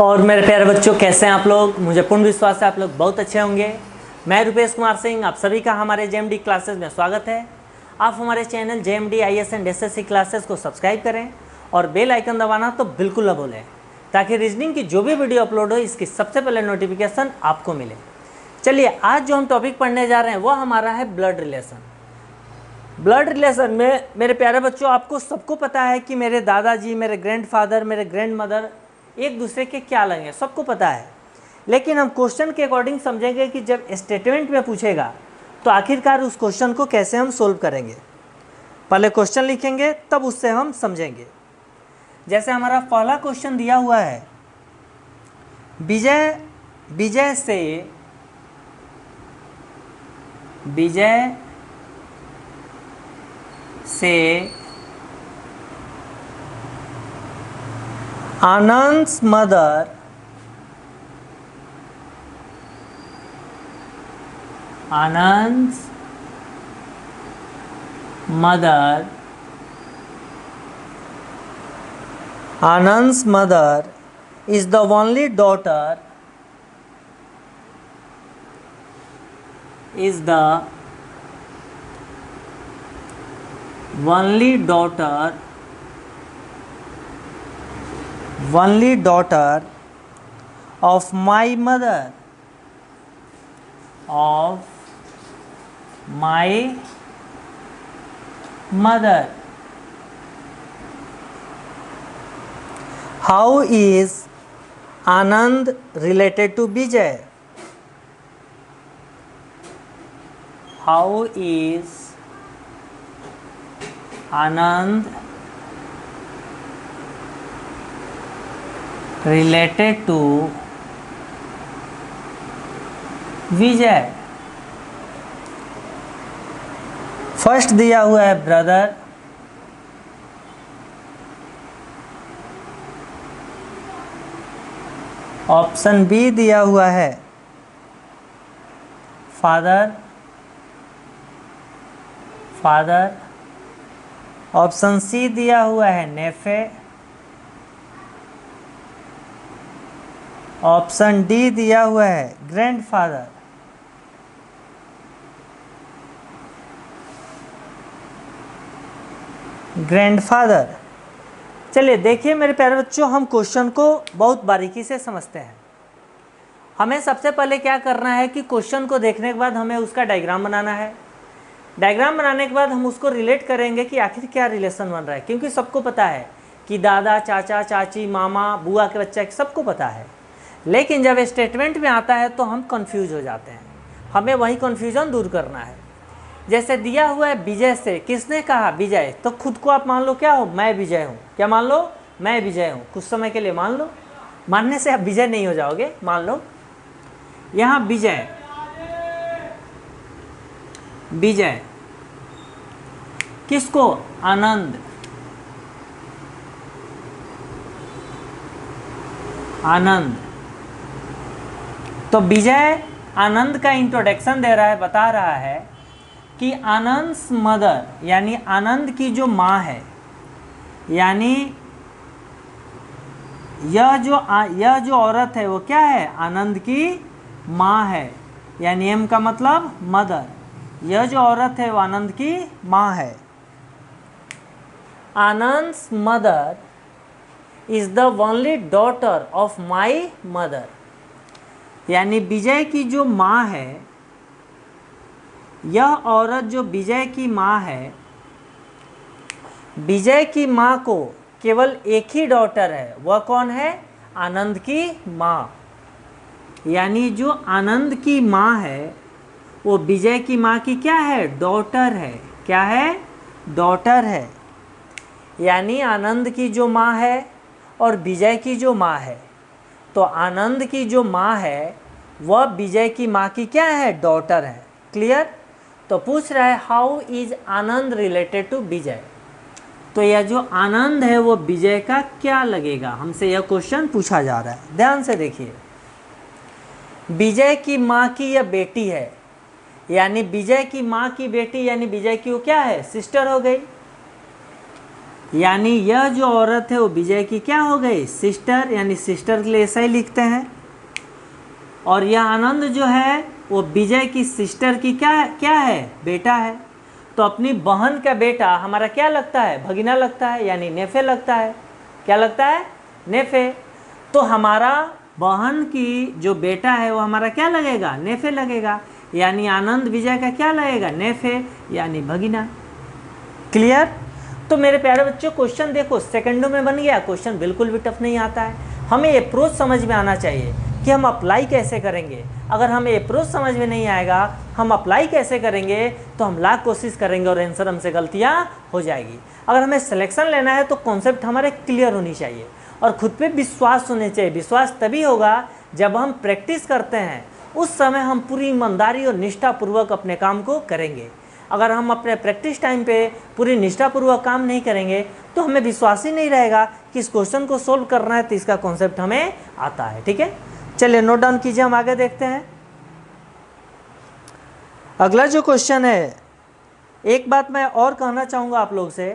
और मेरे प्यारे बच्चों, कैसे हैं आप लोग। मुझे पूर्ण विश्वास है आप लोग बहुत अच्छे होंगे। मैं रुपेश कुमार सिंह, आप सभी का हमारे जेएमडी क्लासेस में स्वागत है। आप हमारे channel JMD IAS and SSC classes को सब्सक्राइब करें और बेल आइकन दबाना तो बिल्कुल न भूलें, ताकि रीजनिंग की जो भी वीडियो अपलोड हो इसकी सबसे पहले नोटिफिकेशन आपको मिले। चलिए, आज जो हम टॉपिक पढ़ने जा रहे हैं वो हमारा है ब्लड रिलेशन। ब्लड रिलेशन में मेरे प्यारे बच्चों, आपको सबको पता है कि मेरे दादाजी, मेरे ग्रैंडफादर, मेरे ग्रैंड मदर एक दूसरे के क्या लगेंगे, सबको पता है। लेकिन हम क्वेश्चन के अकॉर्डिंग समझेंगे कि जब स्टेटमेंट में पूछेगा तो आखिरकार उस क्वेश्चन को कैसे हम सोल्व करेंगे। पहले क्वेश्चन लिखेंगे तब उससे हम समझेंगे। जैसे हमारा पहला क्वेश्चन दिया हुआ है, विजय से आनंद's mother is the only daughter of my mother, How is Anand related to Vijay? How is Anand related to Vijay? First दिया हुआ है ब्रदर, ऑप्शन बी दिया हुआ है फादर, ऑप्शन सी दिया हुआ है नेफे, ऑप्शन डी दिया हुआ है ग्रैंडफादर। चलिए देखिए मेरे प्यारे बच्चों, हम क्वेश्चन को बहुत बारीकी से समझते हैं। हमें सबसे पहले क्या करना है कि क्वेश्चन को देखने के बाद हमें उसका डायग्राम बनाना है। डायग्राम बनाने के बाद हम उसको रिलेट करेंगे कि आखिर क्या रिलेशन बन रहा है, क्योंकि सबको पता है कि दादा, चाचा, चाची, मामा, बुआ के बच्चा, सबको पता है। लेकिन जब स्टेटमेंट में आता है तो हम कंफ्यूज हो जाते हैं। हमें वही कंफ्यूजन दूर करना है। जैसे दिया हुआ है विजय से, किसने कहा विजय, तो खुद को आप मान लो क्या हो, मैं विजय हूँ। क्या मान लो, मैं विजय हूँ। कुछ समय के लिए मान लो, मानने से आप विजय नहीं हो जाओगे। मान लो यहाँ विजय किसको, आनंद तो विजय आनंद का इंट्रोडक्शन दे रहा है, बता रहा है कि आनंद्स मदर यानी आनंद की जो माँ है, यानी यह जो औरत है वो क्या है, आनंद की माँ है। यानी एम का मतलब मदर, यह जो औरत है वो आनंद की माँ है। Anand's mother is the only daughter of my mother, यानी विजय की जो माँ है, यह औरत जो विजय की माँ है, विजय की माँ को केवल एक ही डॉटर है। वह कौन है, आनंद की माँ। यानी जो आनंद की माँ है वो विजय की माँ की क्या है, डॉटर है। क्या है, डॉटर है। यानी आनंद की जो माँ है और विजय की जो माँ है, तो आनंद की जो माँ है वह विजय की माँ की क्या है, डॉटर है। क्लियर। तो पूछ रहा है how is Anand related to Vijay, तो यह जो आनंद है वो विजय का क्या लगेगा, हमसे यह क्वेश्चन पूछा जा रहा है। ध्यान से देखिए, विजय की माँ की यह बेटी है, यानी विजय की माँ की बेटी, यानी विजय की वो क्या है, सिस्टर हो गई। यानी यह जो औरत है वो विजय की क्या हो गई, सिस्टर, यानी सिस्टर के लिए ऐसा ही लिखते हैं। और यह आनंद जो है वो विजय की सिस्टर की क्या क्या है, बेटा है। तो अपनी बहन का बेटा हमारा क्या लगता है, भगिना लगता है, यानी नेफे लगता है। क्या लगता है, नेफे। तो हमारा बहन की जो बेटा है वो हमारा क्या लगेगा, नेफे लगेगा। यानी आनंद विजय का क्या लगेगा, नेफे, यानी भगिना। क्लियर। तो मेरे प्यारे बच्चों क्वेश्चन देखो सेकंडों में बन गया, क्वेश्चन बिल्कुल भी टफ नहीं आता है। हमें अप्रोच समझ में आना चाहिए कि हम अप्लाई कैसे करेंगे। अगर हमें अप्रोच समझ में नहीं आएगा, हम अप्लाई कैसे करेंगे, तो हम लाख कोशिश करेंगे और आंसर हमसे गलतियाँ हो जाएगी। अगर हमें सिलेक्शन लेना है तो कॉन्सेप्ट हमारे क्लियर होनी चाहिए और खुद पे विश्वास होने चाहिए। विश्वास तभी होगा जब हम प्रैक्टिस करते हैं, उस समय हम पूरी ईमानदारी और निष्ठापूर्वक अपने काम को करेंगे। अगर हम अपने प्रैक्टिस टाइम पे पूरी निष्ठापूर्वक काम नहीं करेंगे तो हमें विश्वास ही नहीं रहेगा कि इस क्वेश्चन को सोल्व करना है, तो इसका कॉन्सेप्ट हमें आता है। ठीक है, चलिए नोट डाउन कीजिए, हम आगे देखते हैं। अगला जो क्वेश्चन है, एक बात मैं और कहना चाहूँगा आप लोग से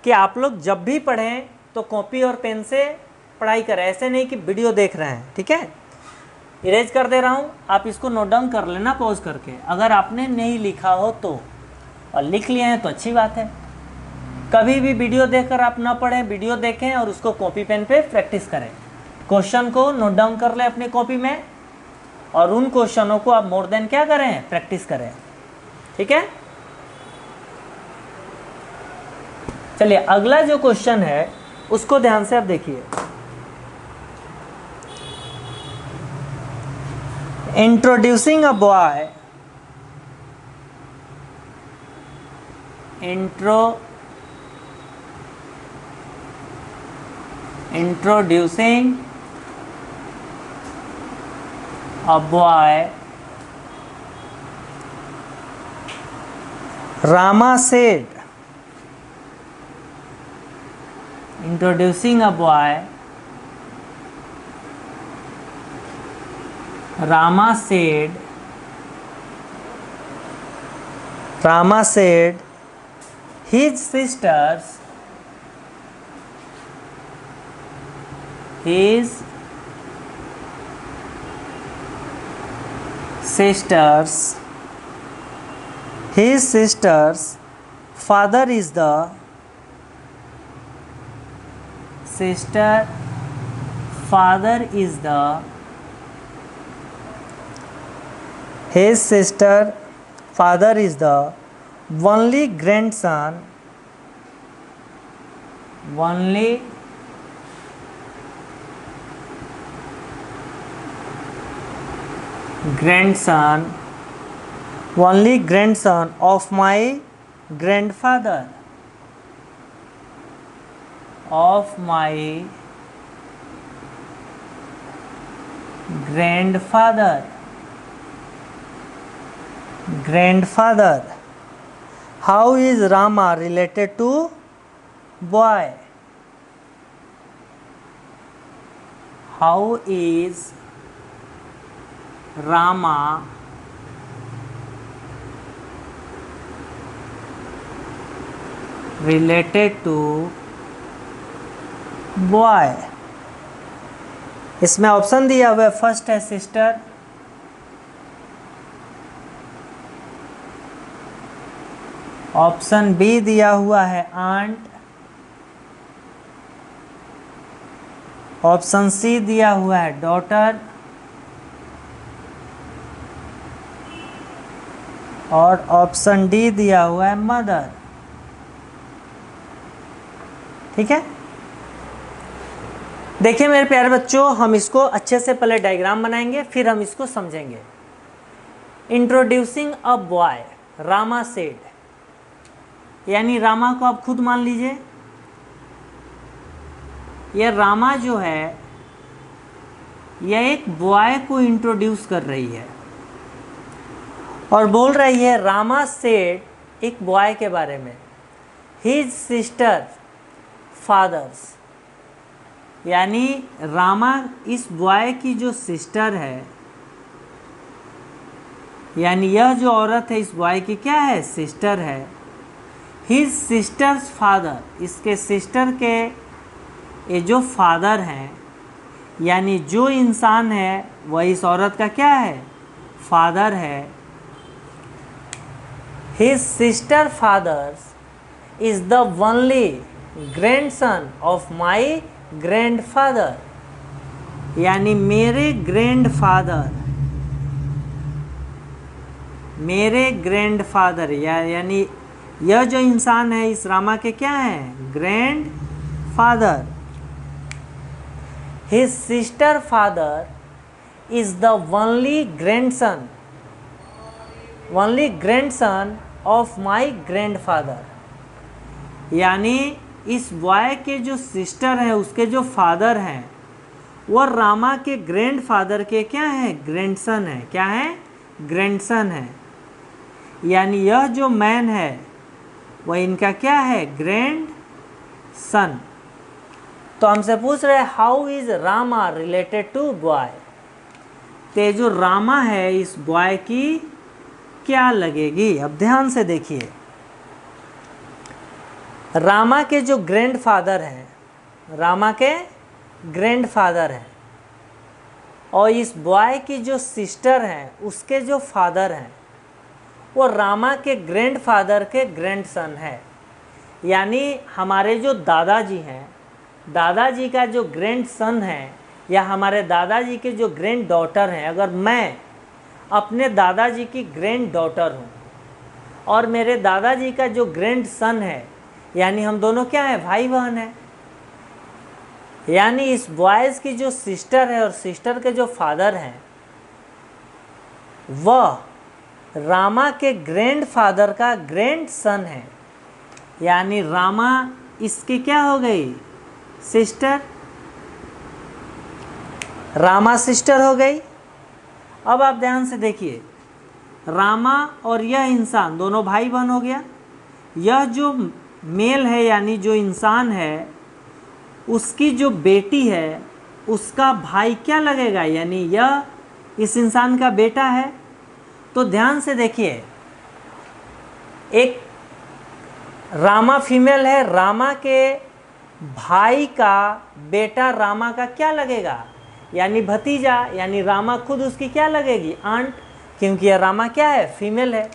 कि आप लोग जब भी पढ़ें तो कॉपी और पेन से पढ़ाई करें, ऐसे नहीं कि वीडियो देख रहे हैं। ठीक है, इरेज कर दे रहा हूँ, आप इसको नोट डाउन कर लेना पॉज करके। अगर आपने नहीं लिखा हो तो, और लिख लिए हैं तो अच्छी बात है। कभी भी वीडियो देखकर आप ना पढ़ें, वीडियो देखें और उसको कॉपी पेन पे प्रैक्टिस करें। क्वेश्चन को नोट डाउन कर लें अपनी कॉपी में और उन क्वेश्चनों को आप मोर देन क्या करें, प्रैक्टिस करें। ठीक है, चलिए अगला जो क्वेश्चन है उसको ध्यान से आप देखिए। Introducing a boy, introducing a boy, Rama said, introducing a boy, Rama said his sisters father is the only grandson of my grandfather, grandfather. How is Rama related to boy? How is Rama related to boy? इसमें option दिया हुआ है, first है sister, option B दिया हुआ है aunt, option C दिया हुआ है डॉटर, और ऑप्शन डी दिया हुआ है मदर। ठीक है, देखिए मेरे प्यारे बच्चों, हम इसको अच्छे से पहले डायग्राम बनाएंगे फिर हम इसको समझेंगे। Introducing a boy, Rama said, यानी रामा को आप खुद मान लीजिए। यह रामा जो है यह एक बॉय को इंट्रोड्यूस कर रही है और बोल रही है रामा सेड एक बॉय के बारे में, हिज सिस्टर फादर्स, यानी रामा इस बॉय की जो सिस्टर है, यानी यह जो औरत है इस बॉय की क्या है, सिस्टर है। हिज सिस्टर्स फादर, इसके सिस्टर के ये जो फादर हैं, यानी जो इंसान है वह इस औरत का क्या है, फादर है। His sister fathers is the only grandson of my grandfather, यानी मेरे ग्रैंडफादर यानी यह जो इंसान है इस रामा के क्या है, grand father. His sister father is the only grandson of my grandfather, यानी इस बॉय के जो सिस्टर है उसके जो फादर हैं वो रामा के ग्रैंडफादर के क्या है, ग्रैंडसन है। क्या है, ग्रैंडसन है। यानी यह जो मैन है वह इनका क्या है, ग्रैंड सन। तो हमसे पूछ रहे how is Rama related to boy, तो जो रामा है इस बॉय की क्या लगेगी। अब ध्यान से देखिए, रामा के जो ग्रैंडफादर हैं, और इस बॉय की जो सिस्टर हैं उसके जो फादर हैं वो रामा के ग्रैंडफादर के ग्रैंडसन है। यानी हमारे जो दादाजी हैं, दादाजी का जो ग्रैंडसन है या हमारे दादाजी के जो ग्रैंड डॉटर हैं, अगर मैं अपने दादाजी की ग्रैंड डॉटर हूँ और मेरे दादाजी का जो ग्रैंडसन है, यानी हम दोनों क्या हैं, भाई बहन हैं। यानी इस बॉयज़ की जो सिस्टर है और सिस्टर के जो फादर हैं वह रामा के ग्रैंडफादर का ग्रैंडसन है। यानी रामा इसकी क्या हो गई, सिस्टर, रामा सिस्टर हो गई। अब आप ध्यान से देखिए, रामा और यह इंसान दोनों भाई बहन हो गया। यह जो मेल है यानी जो इंसान है उसकी जो बेटी है उसका भाई क्या लगेगा, यानी यह इस इंसान का बेटा है। तो ध्यान से देखिए, एक रामा फीमेल है, रामा के भाई का बेटा रामा का क्या लगेगा, यानी भतीजा, यानी रामा खुद उसकी क्या लगेगी, आंट, क्योंकि यह रामा क्या है, फीमेल है।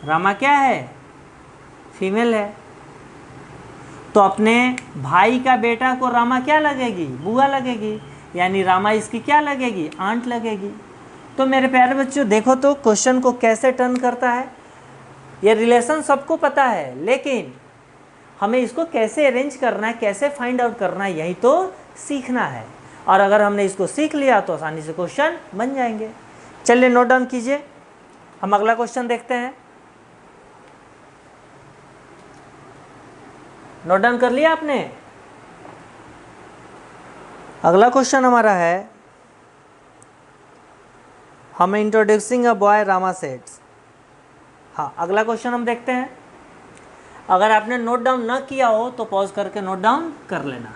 रामा क्या है, फीमेल है। तो अपने भाई का बेटा को रामा क्या लगेगी, बुआ लगेगी, यानी रामा इसकी क्या लगेगी, आंट लगेगी। तो मेरे प्यारे बच्चों देखो तो क्वेश्चन को कैसे टर्न करता है। ये रिलेशन सबको पता है, लेकिन हमें इसको कैसे अरेंज करना है, कैसे फाइंड आउट करना है, यही तो सीखना है। और अगर हमने इसको सीख लिया तो आसानी से क्वेश्चन बन जाएंगे। चलिए नोट डाउन कीजिए, हम अगला क्वेश्चन देखते हैं। नोट डाउन कर लिया आपने। अगला क्वेश्चन हमारा है, हमें introducing a boy Rama sets. हाँ, अगला क्वेश्चन हम देखते हैं। अगर आपने नोट डाउन न किया हो तो पॉज करके नोट डाउन कर लेना।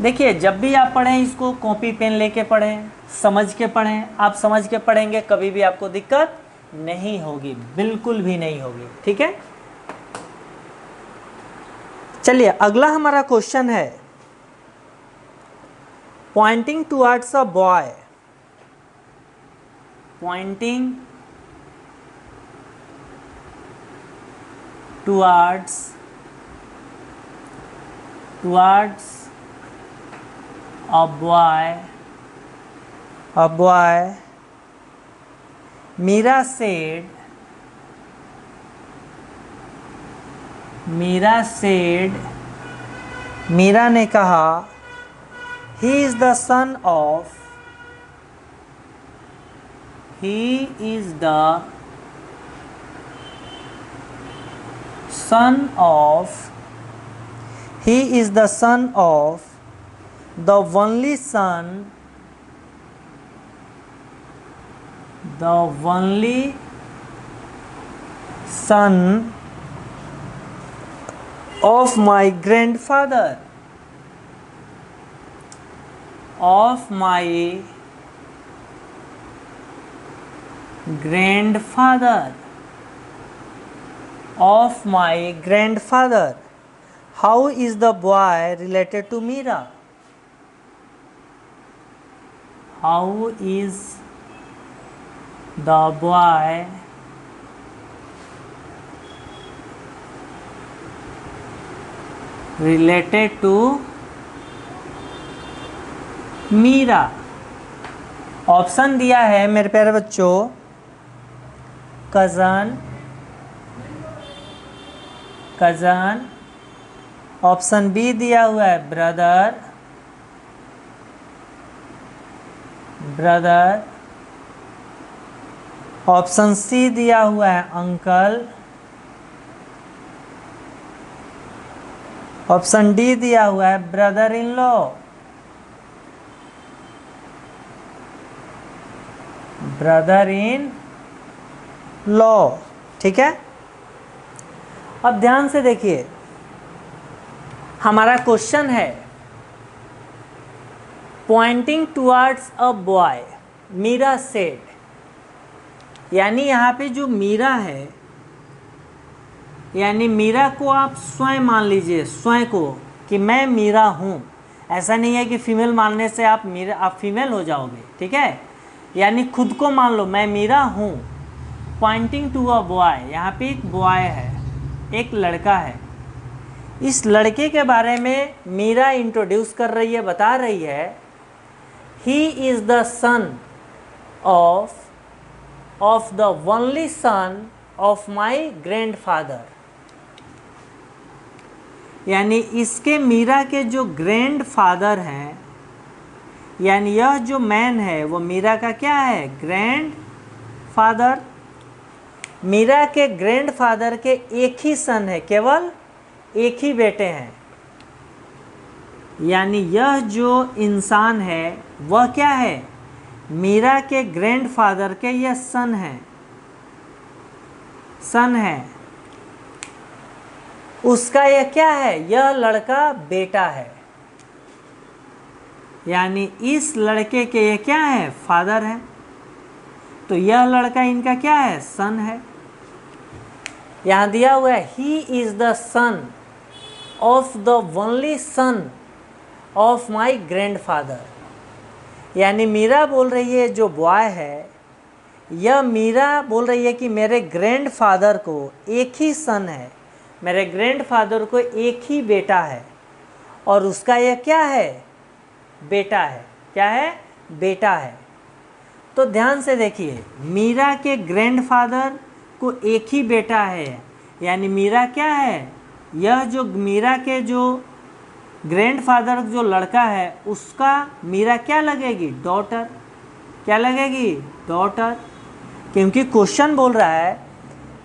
देखिए, जब भी आप पढ़ें इसको कॉपी पेन लेके पढ़ें, समझ के पढ़ें। आप समझ के पढ़ेंगे कभी भी आपको दिक्कत नहीं होगी, बिल्कुल भी नहीं होगी, ठीक है। चलिए अगला हमारा क्वेश्चन है, pointing towards a boy, pointing towards a boy, Mira said, Mira ने कहा, he is the son of, he is the son of the only son of my grandfather, of my grandfather. How is the boy related to Meera? How is the boy related to Meera? Option दिया है मेरे प्यारे बच्चों, cousin, cousin, option B दिया हुआ है brother, brother, option C दिया हुआ है अंकल, ऑप्शन डी दिया हुआ है brother in law. Brother in law, ठीक है। अब ध्यान से देखिए, हमारा क्वेश्चन है pointing towards a boy, Meera said, यानी यहाँ पे जो मीरा है, यानी मीरा को आप स्वयं मान लीजिए, स्वयं को, कि मैं मीरा हूँ। ऐसा नहीं है कि फीमेल मानने से आप फीमेल हो जाओगे, ठीक है। यानी खुद को मान लो, मैं मीरा हूँ। पॉइंटिंग टू अ बॉय, यहाँ पे एक बॉय है, एक लड़का है। इस लड़के के बारे में मीरा इंट्रोड्यूस कर रही है, बता रही है, he is the son of the only son of my grandfather. यानी इसके, मीरा के जो ग्रैंडफादर हैं, यानी यह जो मैन है वो मीरा का क्या है, ग्रैंडफादर। मीरा के ग्रैंडफादर के एक ही सन है, केवल एक ही बेटे हैं। यानी यह जो इंसान है वह क्या है, मीरा के ग्रैंडफादर के यह सन है, सन है। उसका यह क्या है, यह लड़का बेटा है। यानी इस लड़के के ये क्या है, फादर है। तो यह लड़का इनका क्या है, सन है। यहाँ दिया हुआ है he is the son of the only son of my grandfather. यानी मीरा बोल रही है, जो बॉय है, यह मीरा बोल रही है कि मेरे ग्रैंडफादर को एक ही सन है, मेरे ग्रैंडफादर को एक ही बेटा है, और उसका यह क्या है, बेटा है। क्या है, बेटा है। तो ध्यान से देखिए, मीरा के ग्रैंडफादर को एक ही बेटा है, यानी मीरा क्या है, यह जो मीरा के जो ग्रैंडफादर जो लड़का है, उसका मीरा क्या लगेगी, डॉटर। क्या लगेगी, डॉटर। क्योंकि क्वेश्चन बोल रहा है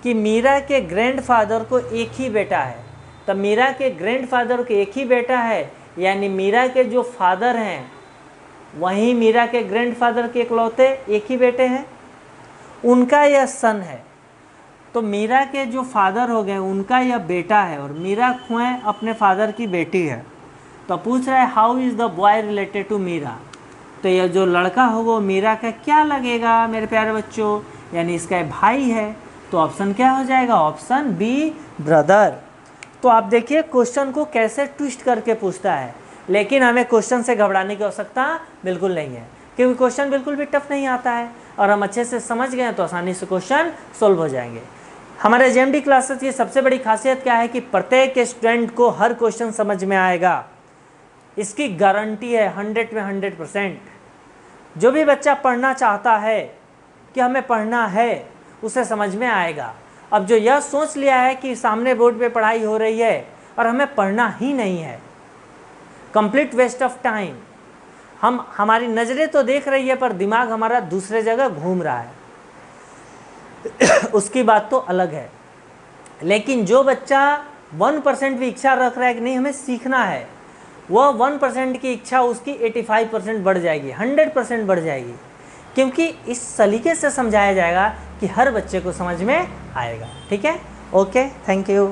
कि मीरा के ग्रैंडफादर को एक ही बेटा है, तब मीरा के ग्रैंडफादर को एक ही बेटा है, यानी मीरा के जो फादर हैं वहीं मीरा के ग्रैंडफादर के इकलौते एक ही बेटे हैं, उनका यह सन है। तो मीरा के जो फादर हो गए उनका यह बेटा है, और मीरा खुएं अपने फादर की बेटी है। तो पूछ रहा है how is the boy related to Meera. तो यह जो लड़का होगा वो मीरा का क्या लगेगा मेरे प्यारे बच्चों, यानी इसका भाई है। तो ऑप्शन क्या हो जाएगा, ऑप्शन बी, ब्रदर। तो आप देखिए क्वेश्चन को कैसे ट्विस्ट करके पूछता है, लेकिन हमें क्वेश्चन से घबराने की आवश्यकता बिल्कुल नहीं है, क्योंकि क्वेश्चन बिल्कुल भी टफ नहीं आता है, और हम अच्छे से समझ गए तो आसानी से क्वेश्चन सोल्व हो जाएंगे। हमारे जेएमडी क्लासेस की सबसे बड़ी खासियत क्या है कि प्रत्येक स्टूडेंट को हर क्वेश्चन समझ में आएगा, इसकी गारंटी है 100 में 100%। जो भी बच्चा पढ़ना चाहता है कि हमें पढ़ना है, उसे समझ में आएगा। अब जो यह सोच लिया है कि सामने बोर्ड पे पढ़ाई हो रही है और हमें पढ़ना ही नहीं है, कंप्लीट वेस्ट ऑफ टाइम। हमारी नज़रें तो देख रही है पर दिमाग हमारा दूसरे जगह घूम रहा है उसकी बात तो अलग है। लेकिन जो बच्चा 1% भी इच्छा रख रहा है कि नहीं हमें सीखना है, वह 1% की इच्छा उसकी 85% बढ़ जाएगी, 100% बढ़ जाएगी, क्योंकि इस सलीके से समझाया जाएगा कि हर बच्चे को समझ में आएगा। ठीक है, ओके, थैंक यू।